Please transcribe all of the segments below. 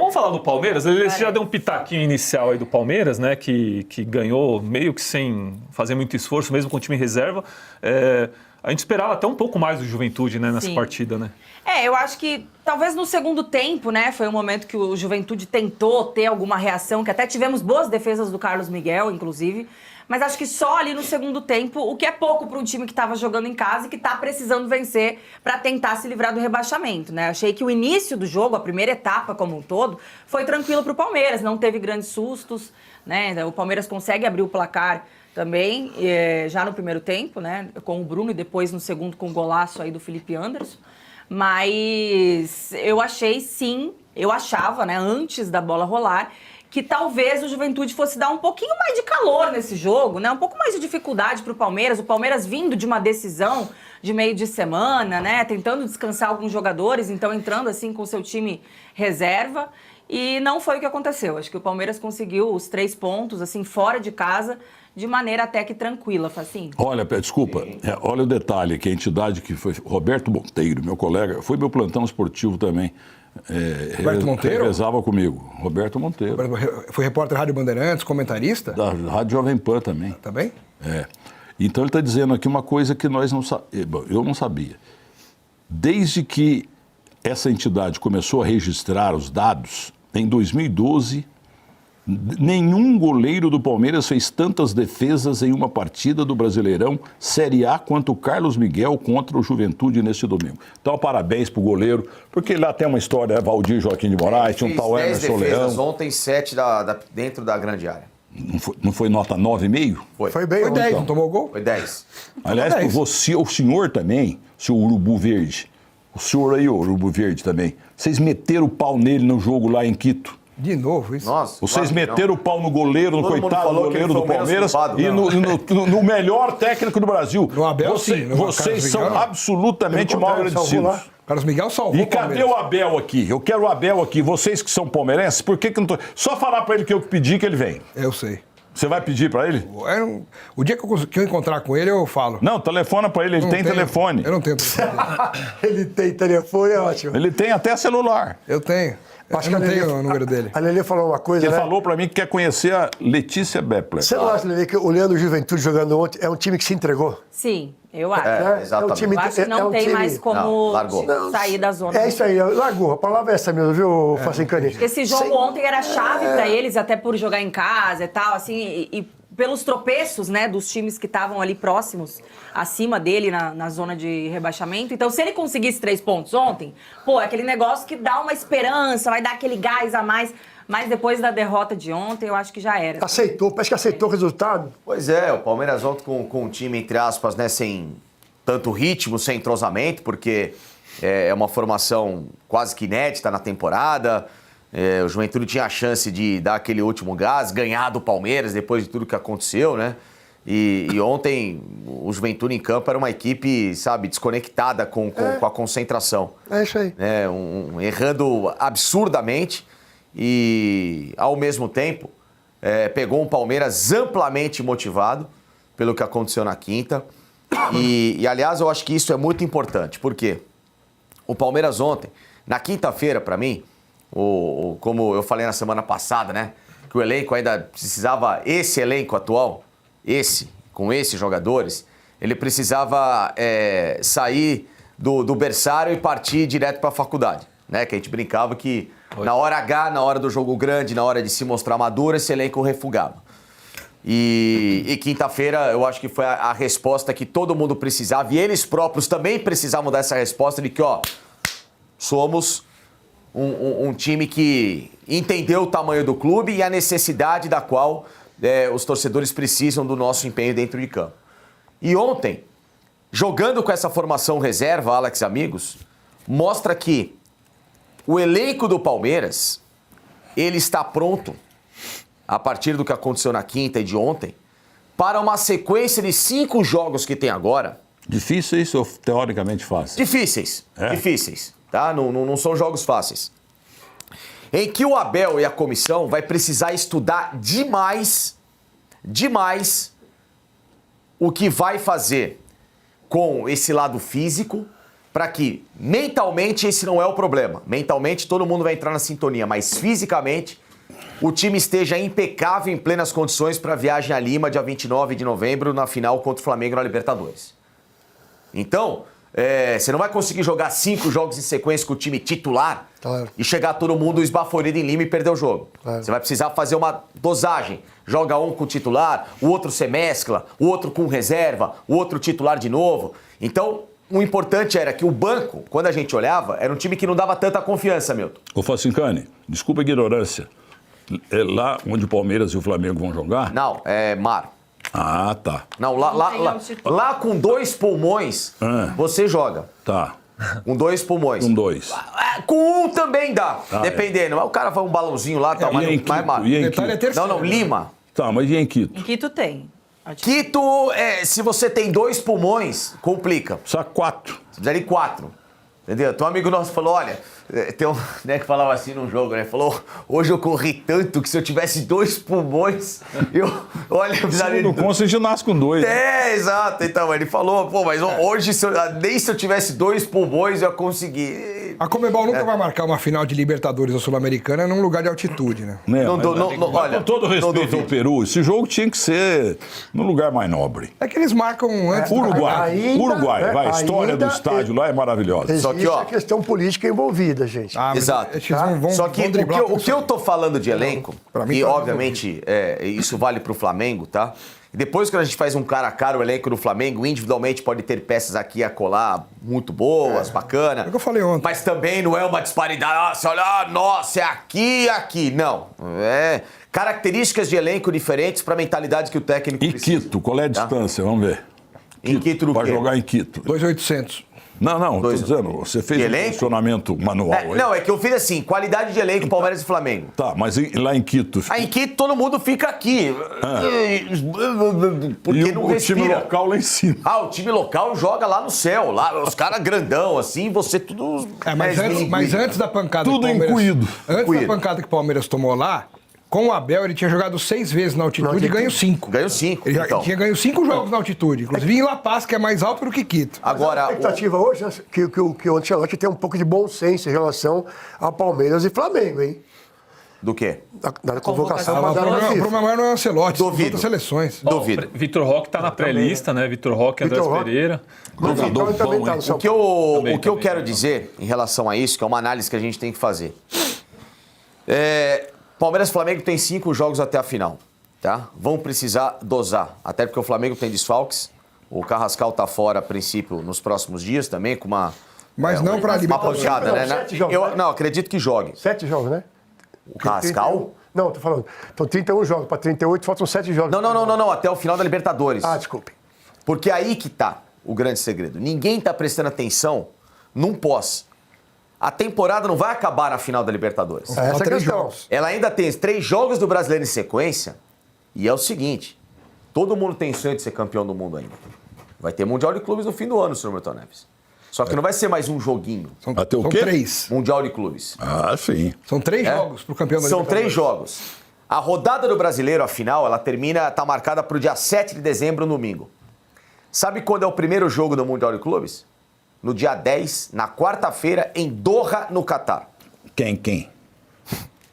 Vamos falar do Palmeiras? Ele já deu um pitaquinho inicial aí do Palmeiras, né? Que ganhou meio que sem fazer muito esforço, mesmo com o time em reserva. A gente esperava até um pouco mais do Juventude, né, nessa partida, né? Eu acho que talvez no segundo tempo, né, foi um momento que o Juventude tentou ter alguma reação, que até tivemos boas defesas do Carlos Miguel, inclusive, mas acho que só ali no segundo tempo, o que é pouco para um time que estava jogando em casa e que está precisando vencer para tentar se livrar do rebaixamento, né? Achei que o início do jogo, a primeira etapa como um todo, foi tranquilo para o Palmeiras, não teve grandes sustos, né? O Palmeiras consegue abrir o placar também, já no primeiro tempo, né, com o Bruno, e depois no segundo com o golaço aí do Felipe Anderson. Mas eu achava, né, antes da bola rolar, que talvez o Juventude fosse dar um pouquinho mais de calor nesse jogo, né, um pouco mais de dificuldade para o Palmeiras vindo de uma decisão de meio de semana, né, tentando descansar alguns jogadores, então entrando assim com o seu time reserva. E não foi o que aconteceu. Acho que o Palmeiras conseguiu os 3 pontos, assim, fora de casa, de maneira até que tranquila, Facinho. Olha, desculpa, olha o detalhe, que a entidade que foi Roberto Monteiro, meu colega, foi meu plantão esportivo também. Roberto Monteiro? Revezava comigo. Roberto Monteiro. Foi repórter da Rádio Bandeirantes, comentarista? Da Rádio Jovem Pan também. Tá bem? Então ele está dizendo aqui uma coisa que eu não sabia. Desde que essa entidade começou a registrar os dados, em 2012, nenhum goleiro do Palmeiras fez tantas defesas em uma partida do Brasileirão Série A quanto o Carlos Miguel contra o Juventude neste domingo. Então, parabéns pro goleiro, porque lá tem uma história, Valdir Joaquim de Moraes, tinha um tal Emerson Leão. Ontem, 7 dentro da grande área. Não foi nota 9,5? Foi bem, foi 10, não tomou gol? Foi 10. Aliás, 10. Você, o senhor também, seu Urubu Verde, o senhor aí, o Urubu Verde também, vocês meteram o pau nele no jogo lá em Quito. De novo, isso. Nossa, Vocês meteram o pau no goleiro, no coitado goleiro do Palmeiras culpado, e no melhor técnico do Brasil. No Abel, sim. Vocês são absolutamente mal agradecidos. Carlos Miguel salvou E cadê o Abel aqui? Eu quero o Abel aqui. Vocês que são palmeirenses, por que não tô... Só falar pra ele que eu pedi que ele vem. Eu sei. Você vai pedir pra ele? O dia que eu encontrar com ele, eu falo. Não, telefona pra ele, ele tem telefone. Eu não tenho telefone. Ele tem telefone, é ótimo. Ele tem até celular. Eu tenho. Acho eu que não tenho o número dele. A Lelê falou uma coisa, Ele né? falou pra mim que quer conhecer a Letícia Beppler. Você não acha, Lelê, que olhando o Juventude jogando ontem, é um time que se entregou? Sim, eu acho. Exatamente. É um time, Eu acho que não tem mais como sair da zona. É isso aí, largou. A palavra é essa mesmo, viu, Facincani? Esse jogo ontem era chave pra eles, até por jogar em casa e tal, assim, e pelos tropeços, né, dos times que estavam ali próximos, acima dele na zona de rebaixamento. Então, se ele conseguisse 3 pontos ontem, é aquele negócio que dá uma esperança, vai dar aquele gás a mais. Mas depois da derrota de ontem, eu acho que já era. Aceitou, parece que aceitou o resultado. Pois é, o Palmeiras ontem com um time, entre aspas, né, sem tanto ritmo, sem entrosamento, porque é uma formação quase que inédita na temporada. O Juventude tinha a chance de dar aquele último gás, ganhar do Palmeiras depois de tudo que aconteceu, né? E ontem o Juventude em campo era uma equipe, sabe, desconectada com a concentração. É isso aí. Errando absurdamente e, ao mesmo tempo, pegou um Palmeiras amplamente motivado pelo que aconteceu na quinta. E, aliás, eu acho que isso é muito importante, porque o Palmeiras ontem, na quinta-feira, para mim, como eu falei na semana passada, né? Que o elenco ainda precisava, esse elenco atual, com esses jogadores, ele precisava sair do berçário e partir direto para a faculdade, né? Que a gente brincava que na hora H, na hora do jogo grande, na hora de se mostrar maduro, esse elenco refugava. E quinta-feira eu acho que foi a resposta que todo mundo precisava, e eles próprios também precisavam dessa resposta de que, somos um time que entendeu o tamanho do clube e a necessidade da qual os torcedores precisam do nosso empenho dentro de campo. E ontem, jogando com essa formação reserva, Alex, amigos, mostra que o elenco do Palmeiras, ele está pronto, a partir do que aconteceu na quinta e de ontem, para uma sequência de 5 jogos que tem agora. Difíceis ou teoricamente fáceis? Difíceis. Tá? Não são jogos fáceis. Em que o Abel e a comissão vai precisar estudar demais o que vai fazer com esse lado físico para que mentalmente esse não é o problema. Mentalmente todo mundo vai entrar na sintonia, mas fisicamente o time esteja impecável, em plenas condições para a viagem a Lima, dia 29 de novembro, na final contra o Flamengo na Libertadores. Então, você não vai conseguir jogar 5 jogos em sequência com o time titular Claro. e chegar todo mundo esbaforido em Lima e perder o jogo. Claro. Você vai precisar fazer uma dosagem. Joga um com o titular, o outro você mescla, o outro com reserva, o outro titular de novo. Então, o importante era que o banco, quando a gente olhava, era um time que não dava tanta confiança, Milton. Ô Facincani, desculpa a ignorância. É lá onde o Palmeiras e o Flamengo vão jogar? Não, é Mar. Ah, tá. Não, tem altitude. lá com 2 pulmões, você joga. Tá. Com 2 pulmões. Com 2. Com 1 também dá, Ah, dependendo. Mas o cara vai um balãozinho lá, tal, E em mas Quito? E em Detalhe é Quito? terceiro. Não, Lima. Tá, mas e em Quito? Em Quito tem. Quito, se você tem 2 pulmões, complica. Precisa 4. Você precisa de 4. Entendeu? Então um amigo nosso falou, olha, tem um né, que falava assim num jogo, né? Falou, hoje eu corri tanto que se eu tivesse 2 pulmões, olha, eu precisaria Não consta, você nasce com 2. exato. Então, ele falou, pô, mas hoje, nem se eu tivesse 2 pulmões, eu ia conseguir. A Comebol nunca vai marcar uma final de Libertadores ou Sul-Americana num lugar de altitude, né? Né? Não, olha, Com todo não respeito ao duvido. Peru, esse jogo tinha que ser num lugar mais nobre. É que eles marcam antes. Uruguai, ainda, Uruguai, né, vai, a história do ainda estádio lá é maravilhosa. Existe Só que, ó, a questão política envolvida, gente. Ah, mas Exato. eles vão Só que vão driblar o tudo que eu isso tô falando de elenco, pra mim e tá obviamente isso vale pro Flamengo, tá? E depois que a gente faz um cara a cara o elenco do Flamengo, individualmente pode ter peças aqui a colar muito boas, bacana. É o que eu falei ontem. Mas também não é uma disparidade, nossa, olha, nossa, é aqui e aqui. Não. É características de elenco diferentes pra mentalidade que o técnico E precisa. Quito, qual é a distância? Vamos ver. Em Quito do Vai quê? jogar em Quito. 2.800. Não, tô Dois. dizendo, você fez De um elenco? funcionamento manual aí. Não, é que eu fiz assim, qualidade de elenco, Palmeiras e Flamengo. Tá, mas lá em Quito... Aí em Quito todo mundo fica aqui. Porque e não o respira. time local lá em cima. Ah, o time local joga lá no céu, lá os caras grandão, assim, você tudo... Mas antes da pancada Tudo que o Palmeiras... incluído. Antes Incluído. da pancada que o Palmeiras tomou lá, com o Abel ele tinha jogado 6 vezes na altitude e ganhou 5. Ganhou 5, Ele já então. tinha ganho 5 jogos na altitude. Inclusive em La Paz, que é mais alto do que Quito. Agora, A expectativa hoje é que o Ancelotti tem um pouco de bom senso em relação a Palmeiras e Flamengo, hein? do quê? Na convocação Ah, para O dar na problema FIFA. não é o Ancelotti, são Duvido. outras seleções. Duvido. Vitor Roque tá na pré-lista, né? Vitor Roque, Andrés Vitor Roque. Pereira. Jogador também bom, tá hein? no São O que eu, Também, o que eu também. quero dizer em relação a isso, que é uma análise que a gente tem que fazer. Palmeiras e Flamengo tem 5 jogos até a final, tá? Vão precisar dosar, até porque o Flamengo tem desfalques. O Carrascal tá fora, a princípio, nos próximos dias também, com uma... Mas não pra uma Libertadores. pancada, né? Não, 7 jogos, né? Não, acredito que jogue. 7 jogos, né? O Carrascal? Não, tô falando. Então 31 jogos para 38, faltam 7 jogos. Não, até o final da Libertadores. Ah, desculpe. Porque aí que tá o grande segredo. Ninguém tá prestando atenção num pós. A temporada não vai acabar na final da Libertadores. Essa é a São 3 questão. jogos. Ela ainda tem 3 jogos do Brasileiro em sequência. E é o seguinte: todo mundo tem sonho de ser campeão do mundo ainda. Vai ter Mundial de Clubes no fim do ano, senhor Milton Neves. Só que não vai ser mais um joguinho. São, Até o são quê? 3. Mundial de Clubes. Ah, sim. São 3 jogos pro campeão da São Libertadores. 3 jogos. A rodada do Brasileiro, a final, ela tá marcada para o dia 7 de dezembro, domingo. Sabe quando é o primeiro jogo do Mundial de Clubes? No dia 10, na quarta-feira, em Doha, no Catar. Quem? Quem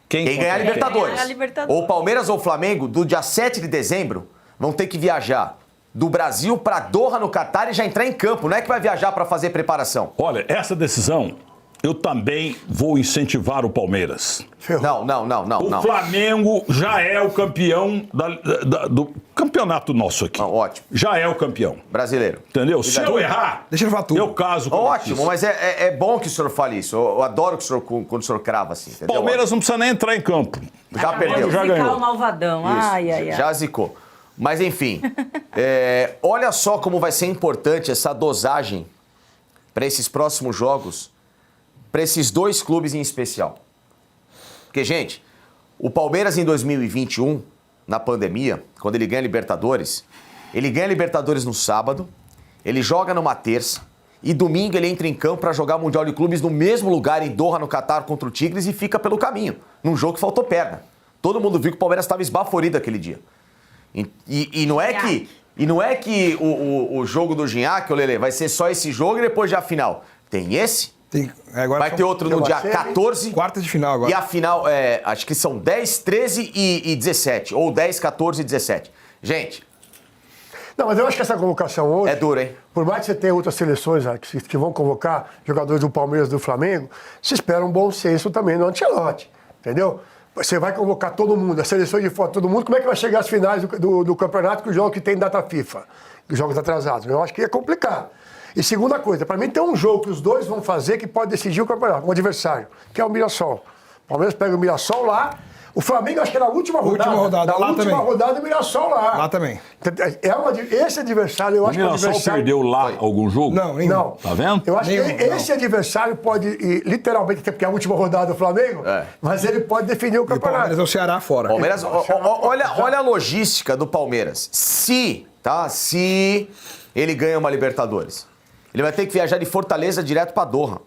ganhar a Quem Libertadores. ganhar a Libertadores. Ou Palmeiras ou Flamengo, do dia 7 de dezembro, vão ter que viajar do Brasil para Doha, no Catar, e já entrar em campo. Não é que vai viajar para fazer preparação. Olha, essa decisão, eu também vou incentivar o Palmeiras. Ferrou. O Flamengo já é o campeão do campeonato nosso aqui. Não, ótimo. Já é o campeão. Brasileiro. Entendeu? Se eu errar, Deixa ele falar tudo. eu caso com Ótimo, isso. mas é bom que o senhor fale isso. Eu adoro que o senhor, quando o senhor crava assim. Entendeu? Palmeiras não precisa nem entrar em campo. Já Acabou perdeu. de Já ficar ganhou. o malvadão. Isso, Ai, ai, ai. já zicou. Mas enfim, olha só como vai ser importante essa dosagem para esses próximos jogos, para esses 2 clubes em especial. Porque, gente, o Palmeiras em 2021, na pandemia, quando ele ganha a Libertadores, ele ganha a Libertadores no sábado, ele joga numa terça, e domingo ele entra em campo para jogar Mundial de Clubes no mesmo lugar, em Doha, no Catar, contra o Tigres, e fica pelo caminho, num jogo que faltou perna. Todo mundo viu que o Palmeiras estava esbaforido aquele dia. E não é que o jogo do Gignac, ô Lelê, vai ser só esse jogo e depois já a final. Tem esse. Agora Vai ter outro no dia 14. Quartas de final agora. E a final, acho que são 10, 13 e 17. Ou 10, 14 e 17. Gente, Não, mas eu acho que essa convocação hoje... é duro, hein? Por mais que você tenha outras seleções que vão convocar jogadores do Palmeiras e do Flamengo, se espera um bom senso também no Ancelotti, entendeu? Você vai convocar todo mundo, as seleções de fora, todo mundo, como é que vai chegar às finais do campeonato com os jogos que tem data FIFA, os jogos atrasados? Eu acho que é complicado. E segunda coisa, para mim tem um jogo que os dois vão fazer que pode decidir o campeonato, um adversário, que é o Mirassol. O Palmeiras pega o Mirassol lá, o Flamengo acho que é na última rodada. Lá última também. rodada o Mirassol lá. Lá também. Esse adversário, eu O acho que é um Mirassol adversário... perdeu lá algum jogo? Não, nenhum. Não. Tá vendo? Eu acho Nenhum, que esse adversário pode, literalmente, até porque é a última rodada do Flamengo, mas ele pode definir o E o Palmeiras campeonato. é o Ceará fora. Palmeiras, olha a logística do Palmeiras. Se ele ganha uma Libertadores, ele vai ter que viajar de Fortaleza direto pra Doha.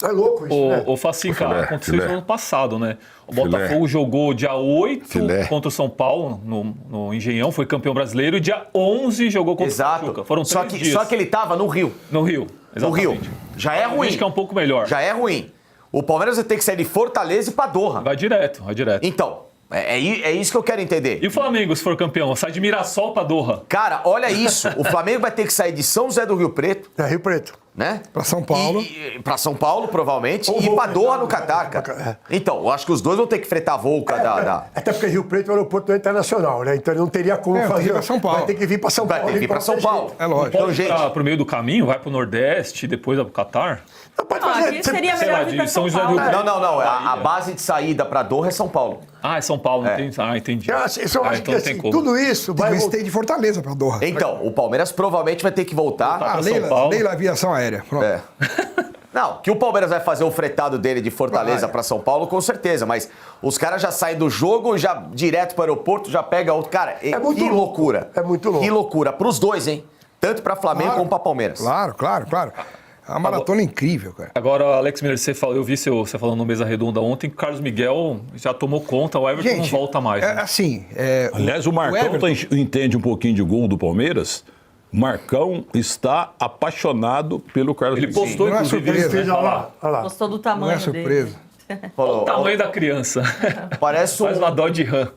É louco isso, né? O Facica, Filé, aconteceu filé. isso no ano passado, né? O Filé. Botafogo jogou dia 8 Filé. contra o São Paulo, no Engenhão, foi campeão brasileiro, e dia 11 jogou contra o Exato. Pachuca. Foram 3 dias. Só que ele tava no Rio. No Rio, No exatamente. Rio. Já é ruim. Acho que é um pouco melhor. Já é ruim. O Palmeiras vai ter que sair de Fortaleza e pra Doha. Vai direto. Então, é isso que eu quero entender. E o Flamengo, se for campeão, sai de Mirassol pra Doha. Cara, olha isso. O Flamengo vai ter que sair de São José do Rio Preto, É Rio Preto. né? Pra São Paulo. Pra São Paulo, provavelmente. Ou E voo pra Doha, fretado, no Catar, é. cara. Então, eu acho que os dois vão ter que fretar voo da... Até porque Rio Preto é um aeroporto internacional, né? Então ele não teria como tem que fazer. ir pra São Paulo. Vai ter que vir pra São Vai Paulo. ter que ir pra São Paulo. É lógico. Então, Pode gente... ir pro meio do caminho, vai pro Nordeste, depois vai pro Catar. Não, pode Não, fazer. aqui seria sei melhor lá, vir de pra São São José do Paulo. Rio Não. A base de saída pra Doha é São Paulo. Ah, é São Paulo, entendi. Ah, entendi. Eu acho que então assim, não tem como. tudo isso vai... Vai ter de Fortaleza pra Doha. Então, o Palmeiras provavelmente vai ter que voltar. pra São Leila, Paulo. Leila Aviação Aérea. Pronto. É. Não, que o Palmeiras vai fazer o fretado dele de Fortaleza Vai. pra São Paulo, com certeza. Mas os caras já saem do jogo, já direto pro aeroporto, já pega outro. Cara, muito que louco. loucura. É muito louco. Que loucura. Pros dois, hein? Tanto pra Flamengo Claro. como pra Palmeiras. Claro. É uma maratona incrível, cara. Agora, Alex Miller, eu vi você falando no Mesa Redonda ontem que o Carlos Miguel já tomou conta, o Everton não volta mais. É né? assim... Aliás, o Marcão Everton- entende um pouquinho de gol do Palmeiras. O Marcão está apaixonado pelo Carlos Ele Miguel. postou, Não é inclusive, surpresa. isso, né? Olha lá, olha lá. Gostou do Não tamanho é surpresa. dele. Falou, O tamanho da criança. Parece Faz uma um, Dodge Ram.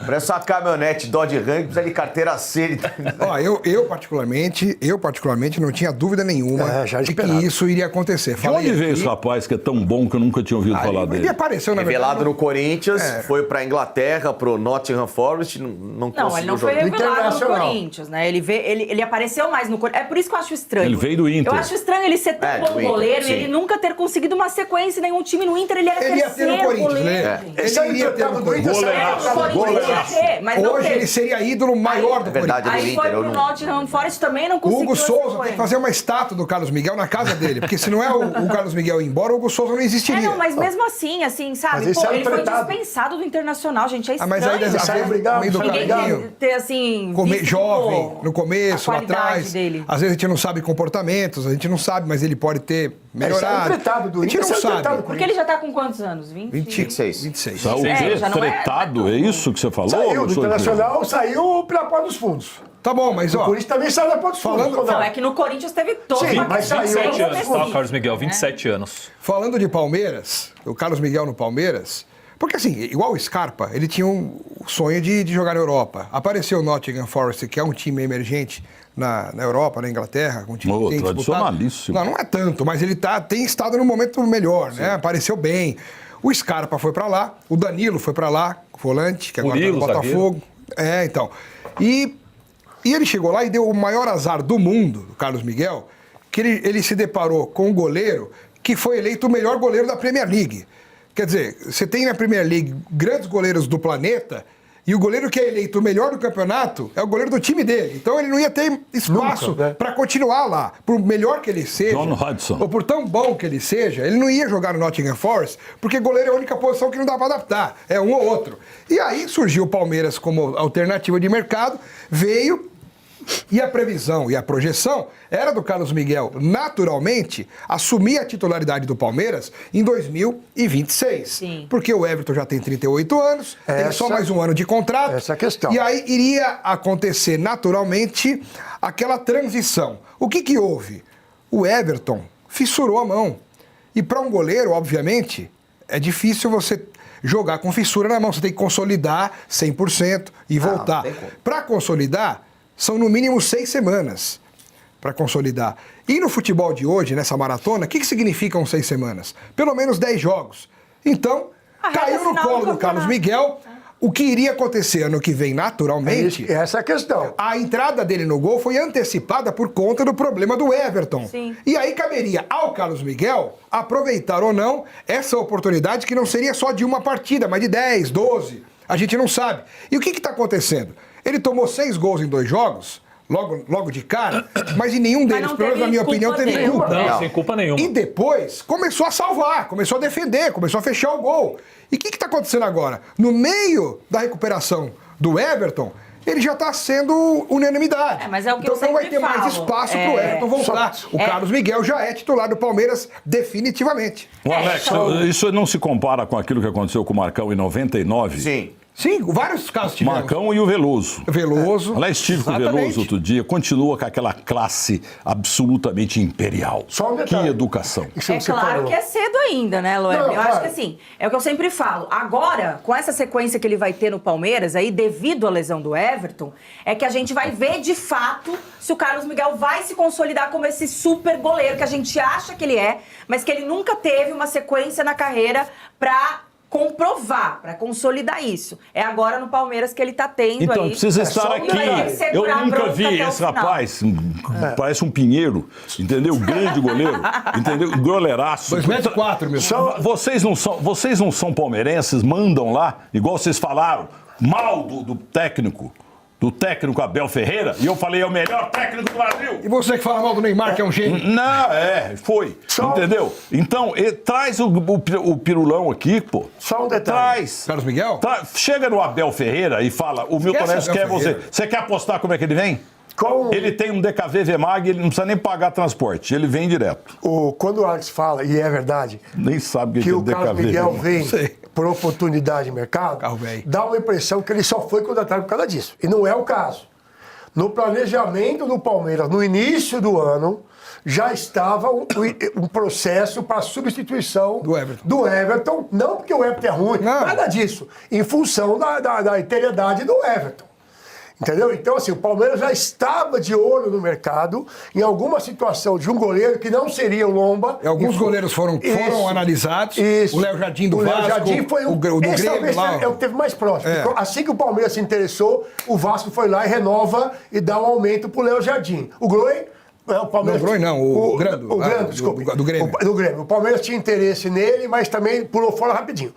parece uma caminhonete Dodge Ram que precisa de carteira C. Ó, eu particularmente não tinha dúvida nenhuma já de que esperava. isso iria acontecer. De onde veio esse rapaz que é tão bom que eu nunca tinha ouvido falar Ele dele? apareceu, na Revelado verdade. no Corinthians, É. foi pra Inglaterra, pro Nottingham Forest, não Não, conseguiu ele não foi jogar. revelado no Internacional. Corinthians, né? Ele apareceu mais no Corinthians. É por isso que eu acho estranho. Ele veio do Inter. Eu acho estranho ele ser tão É, do bom Inter, goleiro sim. e ele nunca ter conseguido uma sequência em nenhum time no Inter. Ele era Ele ia ter no terceiro Corinthians, goleiro. né? gente. Esse aí Ele ia ter tratava no do Inter, Corinthians. É, no Corinthians ia ter, mas não Hoje teve. ele seria ídolo maior do É verdade, Corinthians. Aí do foi Inter, eu pro não- Nottingham Forest também não O conseguiu. Hugo essa Souza tem que sequência. fazer uma estátua do Carlos Miguel na casa dele, porque se não é o Carlos Miguel ir embora, o Hugo Souza não existiria. Não, mas mesmo assim, sabe? Mas esse Pô, era ele foi tratado. dispensado do Internacional, gente. É Ah, estranho. mas aí às sai vezes, obrigado, no meio do sai Ninguém obrigado. caminho, ter, assim, visto, jovem, tipo, no começo, a lá qualidade atrás. dele. Às vezes a gente não sabe comportamentos, a gente não sabe, mas ele pode ter melhorado. saiu tretado do A gente Inter, não saiu tretado sabe. do Porque ele já tá com quantos anos? 26. 26. Saiu o É, quê? já não é- Tretado? É isso que você falou? Saiu do professor? Internacional, saiu pela porta dos fundos. Tá bom, mas O ó, Corinthians também saiu da porta dos fundos. Falando- Não, é que no Corinthians teve toda Sim, uma mas questão. saiu. 27 anos, tá, Assim, Carlos Miguel? 27 anos. falando de Palmeiras, o Carlos Miguel no Palmeiras, porque assim, igual o Scarpa, ele tinha o sonho de jogar na Europa. Apareceu o Nottingham Forest, que é um time emergente na Europa, na Inglaterra, um time Oh, que tem disputado. tradicionalíssimo. Não é tanto, mas ele tem estado no momento melhor, né? Apareceu bem. O Scarpa foi pra lá, o Danilo foi pra lá, volante, que agora tá no Murilo, Botafogo. É, então. E ele chegou lá e deu o maior azar do mundo, o Carlos Miguel, que ele se deparou com um goleiro que foi eleito o melhor goleiro da Premier League. Quer dizer, você tem na Premier League grandes goleiros do planeta e o goleiro que é eleito o melhor do campeonato é o goleiro do time dele. Então ele não ia ter espaço Nunca, né? para continuar lá. Por melhor que ele seja, John Hudson. ou por tão bom que ele seja, ele não ia jogar no Nottingham Forest, porque goleiro é a única posição que não dá para adaptar. É um ou outro. E aí surgiu o Palmeiras como alternativa de mercado, veio. E a previsão e a projeção era do Carlos Miguel, naturalmente, assumir a titularidade do Palmeiras em 2026. Sim. Porque o Everton já tem 38 anos, tem só mais um ano de contrato. Essa é a questão. E aí iria acontecer naturalmente aquela transição. O que houve? O Everton fissurou a mão. E para um goleiro, obviamente, é difícil você jogar com fissura na mão. Você tem que consolidar 100% e voltar. Para consolidar, são no mínimo 6 semanas para consolidar. E no futebol de hoje, nessa maratona, o que significam 6 semanas? Pelo menos 10 jogos. Então, caiu no colo do Carlos Miguel. O que iria acontecer ano que vem, naturalmente... Essa é a questão. A entrada dele no gol foi antecipada por conta do problema do Everton. Sim. E aí caberia ao Carlos Miguel aproveitar ou não essa oportunidade que não seria só de uma partida, mas de 10, 12. A gente não sabe. E o que está acontecendo? Ele tomou 6 gols em 2 jogos, logo de cara, mas em nenhum deles, pelo menos na minha opinião, teve culpa. Não, sem culpa nenhuma. E depois começou a salvar, começou a defender, começou a fechar o gol. E o que está acontecendo agora? No meio da recuperação do Everton, ele já está sendo unanimidade. Mas é o que então eu sempre não vai ter falo. mais espaço para o Everton voltar. O Carlos Miguel já é titular do Palmeiras definitivamente. O Alex, isso não se compara com aquilo que aconteceu com o Marcão em 99? Sim. Sim, vários casos tivemos. Marcão e o Veloso. Veloso. Aliás, estive com o Veloso outro dia, continua com aquela classe absolutamente imperial. Só um Que detalhe. educação. Isso É você claro falou. que é cedo ainda, né, Loeb? Não, Eu claro. acho que assim, é o que eu sempre falo. Agora, com essa sequência que ele vai ter no Palmeiras, aí, devido à lesão do Everton, é que a gente vai ver de fato se o Carlos Miguel vai se consolidar como esse super goleiro que a gente acha que ele é, mas que ele nunca teve uma sequência na carreira pra comprovar, para consolidar isso. É agora no Palmeiras que ele tá tendo Então, aí. precisa Só estar ele aqui. vai ter que segurar Eu a nunca bronca vi até o esse final. rapaz, parece um pinheiro, entendeu? Grande goleiro, entendeu? Goleiraço. 2,4 m, meu. Vocês não são palmeirenses, mandam lá, igual vocês falaram, mal do técnico Abel Ferreira, e eu falei, é o melhor técnico do Brasil. E você que fala mal do Neymar, que é um gênio. Não, foi. Entendeu? Então, traz o pirulão aqui, pô. Só um detalhe. Traz. Carlos Miguel? Chega no Abel Ferreira e fala, o Milton Esquece Neves Abel quer você. Ferreira. Você quer apostar como é que ele vem? Ele tem um DKV VMAG, ele não precisa nem pagar transporte, ele vem direto. Quando o Alex fala, e é verdade, Nem sabe o que é o Carlos Miguel vem Sei. por oportunidade de mercado, Carro velho. dá uma impressão que ele só foi contratado por causa disso. E não é o caso. No planejamento do Palmeiras, no início do ano, já estava um processo para substituição Do Everton. Não porque o Everton é ruim, Não. nada disso. Em função da integridade do Everton. Entendeu? Então, assim, o Palmeiras já estava de olho no mercado em alguma situação de um goleiro que não seria o Lomba. E alguns goleiros foram analisados. Isso. O Léo Jardim do O Léo Vasco. Jardim foi o do esse Grêmio talvez lá. é o que teve mais próximo. É. Assim que o Palmeiras se interessou, o Vasco foi lá e renova e dá um aumento pro Léo Jardim. O Groi... O Palmeiras, Não, o Groi não, o Grando. O Grando, Ah, desculpa. do Grêmio. Do Grêmio. O Palmeiras tinha interesse nele, mas também pulou fora rapidinho.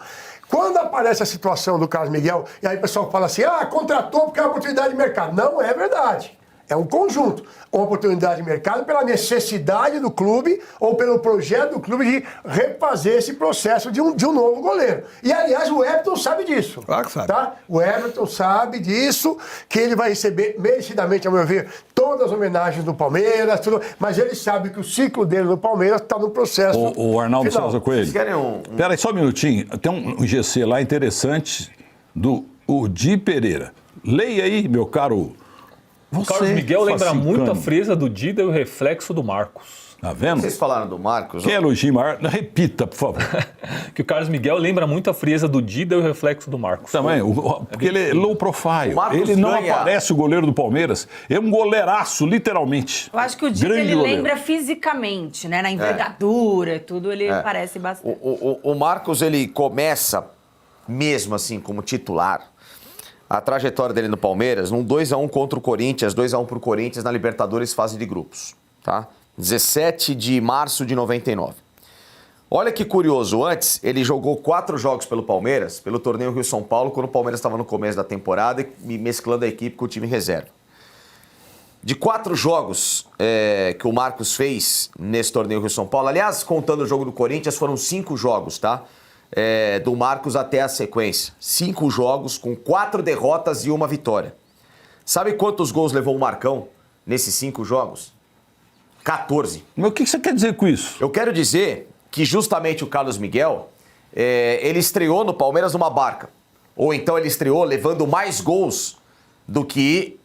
Quando aparece a situação do Carlos Miguel, e aí o pessoal fala assim, contratou porque é uma oportunidade de mercado. Não é verdade. É um conjunto. Uma oportunidade de mercado pela necessidade do clube ou pelo projeto do clube de refazer esse processo de um novo goleiro. E, aliás, o Everton sabe disso. Claro que sabe. Tá? O Everton sabe disso, que ele vai receber merecidamente, ao meu ver, todas as homenagens do Palmeiras, tudo, mas ele sabe que o ciclo dele no Palmeiras está no processo O Arnaldo final. Souza Coelho. Vocês querem Pera aí, só um minutinho. Tem um GC lá interessante do Udi Pereira. Leia aí, meu caro... O Carlos Miguel lembra Facicano. muito a frieza do Dida e o reflexo do Marcos. Tá vendo? Vocês falaram do Marcos? Quem elogia maior? Repita, por favor. Que o Carlos Miguel lembra muito a frieza do Dida e o reflexo do Marcos. Também, porque ele é low profile. O Marcos Ele não ganha. aparece o goleiro do Palmeiras. É um goleiraço, literalmente. Eu acho que o Dida, Grande ele goleiro. lembra fisicamente, né? Na envergadura, tudo, ele parece bastante. O Marcos, ele começa, mesmo assim, como titular, a trajetória dele no Palmeiras, num 2-1 contra o Corinthians, 2-1 pro Corinthians na Libertadores fase de grupos, tá? 17 de março de 99. Olha que curioso, antes ele jogou 4 jogos pelo Palmeiras, pelo torneio Rio-São Paulo, quando o Palmeiras estava no começo da temporada e mesclando a equipe com o time reserva. De 4 jogos que o Marcos fez nesse torneio Rio-São Paulo, aliás, contando o jogo do Corinthians, foram 5 jogos, tá? Do Marcos até a sequência. 5 jogos com 4 derrotas e 1 vitória. Sabe quantos gols levou o Marcão nesses 5 jogos? 14. Mas o que você quer dizer com isso? Eu quero dizer que justamente o Carlos Miguel, ele estreou no Palmeiras numa barca. Ou então ele estreou levando mais gols do que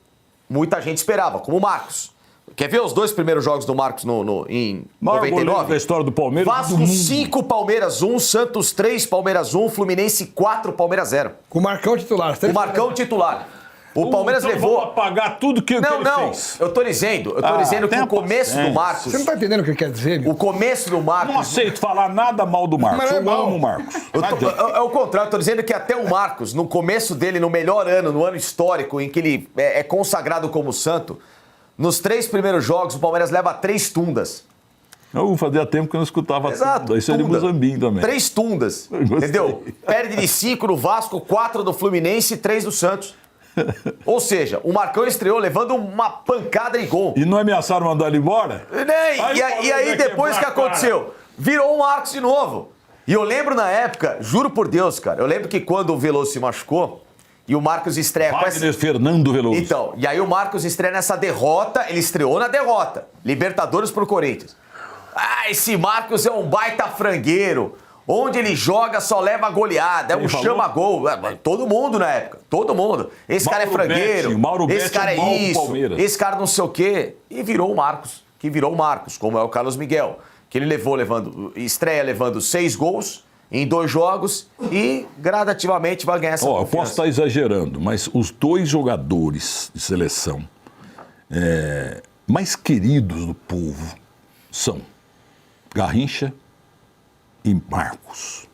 muita gente esperava, como o Marcos. Quer ver os 2 primeiros jogos do Marcos em Maior goleiro 99? da história do Palmeiras. Vasco do mundo. 5, Palmeiras 1, Santos 3, Palmeiras 1, Fluminense 4, Palmeiras 0. Com o Marcão titular. O Marcão titular. O Palmeiras Então levou... Vamos apagar tudo que ele Não, fez. eu tô dizendo que tenha o começo do paciência. Marcos... Você não tá entendendo o que ele quer dizer, meu? O começo do Marcos... Não aceito falar nada mal do Marcos. Mas não é Eu mal. amo o Marcos. É o contrário, eu tô dizendo que até o Marcos, no começo dele, no melhor ano, no ano histórico, em que ele é consagrado como santo, nos 3 primeiros jogos, o Palmeiras leva 3 tundas. Eu fazia tempo que eu não escutava Exato. tudo. Isso é de tunda. Mozambique também. 3 tundas. Eu gostei. Entendeu? Perde de 5 no Vasco, 4 do Fluminense e 3 do Santos. Ou seja, o Marcão estreou levando uma pancada de gol. E não ameaçaram mandar ele embora? Né? E aí, depois que aconteceu? Virou o Marcos de novo. E eu lembro na época, juro por Deus, cara, eu lembro que quando o Veloso se machucou e o Marcos estreia com essa... Wagner Fernando Veloso. Então, e aí o Marcos estreia nessa derrota, ele estreou na derrota. Libertadores pro Corinthians. Ah, esse Marcos é um baita frangueiro. Onde ele joga só leva goleada, é um chama-gol. Todo mundo na época, todo mundo. Esse cara é frangueiro, Mauro esse Betti cara é mal é pro isso, Palmeiras. esse cara não sei o quê. E virou o Marcos, como é o Carlos Miguel. Que ele estreia levando 6 gols em 2 jogos e gradativamente vai ganhar essa Eu confiança. posso estar exagerando, mas os 2 jogadores de seleção mais queridos do povo são Garrincha e Marcos.